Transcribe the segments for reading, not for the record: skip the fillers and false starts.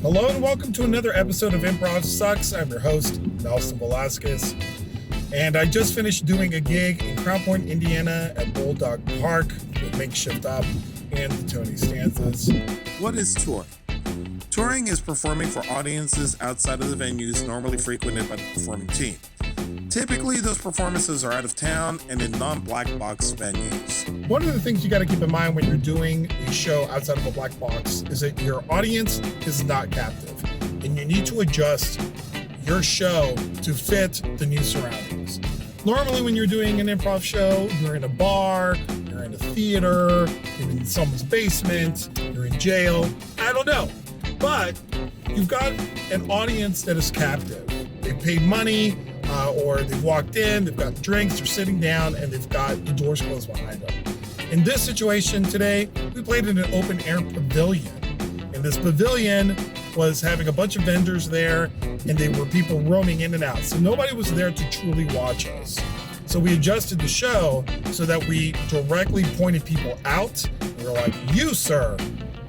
Hello and welcome to another episode of Improv Sucks. I'm your host, Nelson Velasquez. And I just finished doing a gig in Crown Point, Indiana at Bulldog Park with Makeshift Up and the Tony Stanzas. What is touring? Touring is performing for audiences outside of the venues normally frequented by the performing team. Typically, those performances are out of town and in non-black box venues. One of the things you got to keep in mind when you're doing a show outside of a black box is that your audience is not captive, and you need to adjust your show to fit the new surroundings. Normally, when you're doing an improv show, you're in a bar, you're in a theater, you're in someone's basement, you're in jail, I don't know. But you've got an audience that is captive. They paid money, or they've walked in, they've got drinks, they're sitting down, and they've got the doors closed behind them. In this situation today, we played in an open air pavilion. And this pavilion was having a bunch of vendors there, and they were people roaming in and out. So nobody was there to truly watch us. So we adjusted the show so that we directly pointed people out. We were like, you, sir,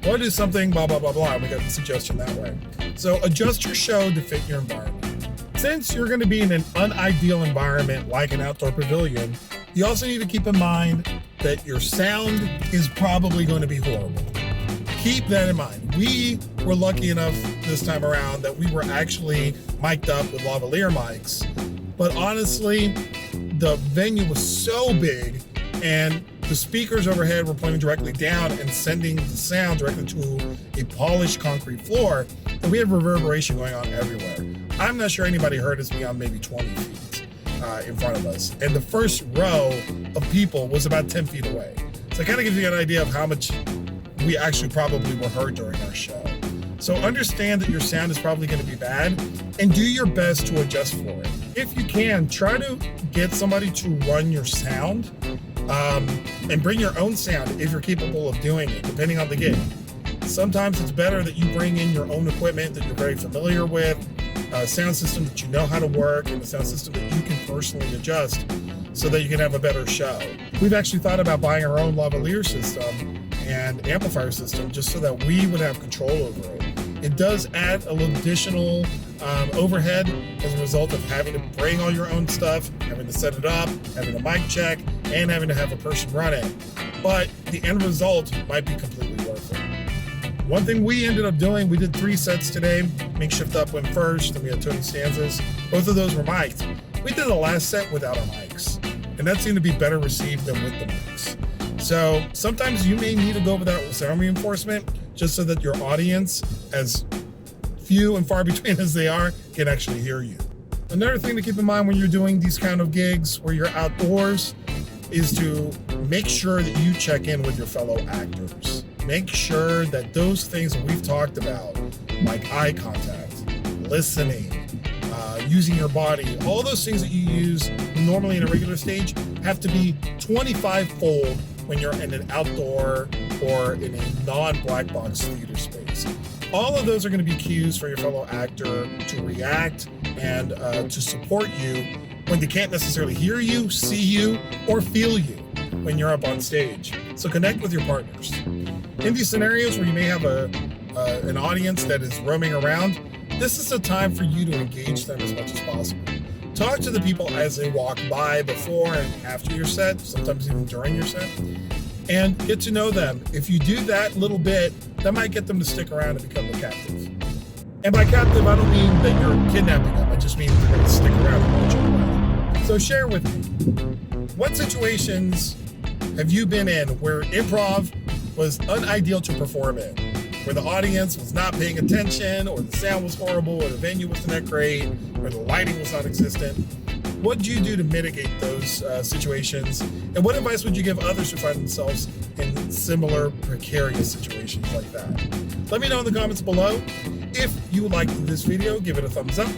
what is something, blah, blah, blah, blah. We got the suggestion that way. So adjust your show to fit your environment. Since you're going to be in an unideal environment like an outdoor pavilion, you also need to keep in mind that your sound is probably going to be horrible. Keep that in mind. We were lucky enough this time around that we were actually mic'd up with lavalier mics. But honestly, the venue was so big and the speakers overhead were pointing directly down and sending the sound directly to a polished concrete floor, and we had reverberation going on everywhere. I'm not sure anybody heard us beyond maybe 20 feet in front of us. And the first row of people was about 10 feet away. So it kind of gives you an idea of how much we actually probably were heard during our show. So understand that your sound is probably going to be bad and do your best to adjust for it. If you can, try to get somebody to run your sound and bring your own sound if you're capable of doing it, depending on the gig. Sometimes it's better that you bring in your own equipment that you're very familiar with, a sound system that you know how to work, and a sound system that you can personally adjust so that you can have a better show. We've actually thought about buying our own lavalier system and amplifier system just so that we would have control over it. It does add a little additional overhead as a result of having to bring all your own stuff, having to set it up, having a mic check, and having to have a person run it. But the end result might be completely worth it. One thing we ended up doing, we did 3 sets today. Makeshift Up went first, then we had Tony Stanzas. Both of those were mic'd. We did the last set without our mics, and that seemed to be better received than with the mics. So sometimes you may need to go without sound reinforcement just so that your audience, as few and far between as they are, can actually hear you. Another thing to keep in mind when you're doing these kind of gigs where you're outdoors is to make sure that you check in with your fellow actors. Make sure that those things that we've talked about, like eye contact, listening, using your body, all those things that you use normally in a regular stage have to be 25-fold when you're in an outdoor or in a non-black box theater space. All of those are going to be cues for your fellow actor to react and to support you when they can't necessarily hear you, see you, or feel you when you're up on stage. So connect with your partners. In these scenarios where you may have an audience that is roaming around, this is a time for you to engage them as much as possible. Talk to the people as they walk by before and after your set, sometimes even during your set, and get to know them. If you do that little bit, that might get them to stick around and become a captive. And by captive, I don't mean that you're kidnapping them. I just mean they're going to stick around and watch you play. So share with me, what situations have you been in where improv was unideal to perform in? Where the audience was not paying attention, or the sound was horrible, or the venue wasn't that great, or the lighting was non-existent? What did you do to mitigate those situations? And what advice would you give others who find themselves in similar precarious situations like that? Let me know in the comments below. If you liked this video, give it a thumbs up.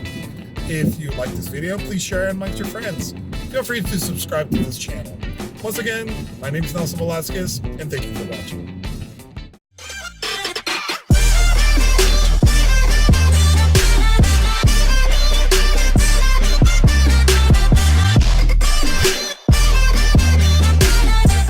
If you like this video, please share it amongst your friends. Feel free to subscribe to this channel. Once again, my name is Nelson Velasquez, and thank you for watching.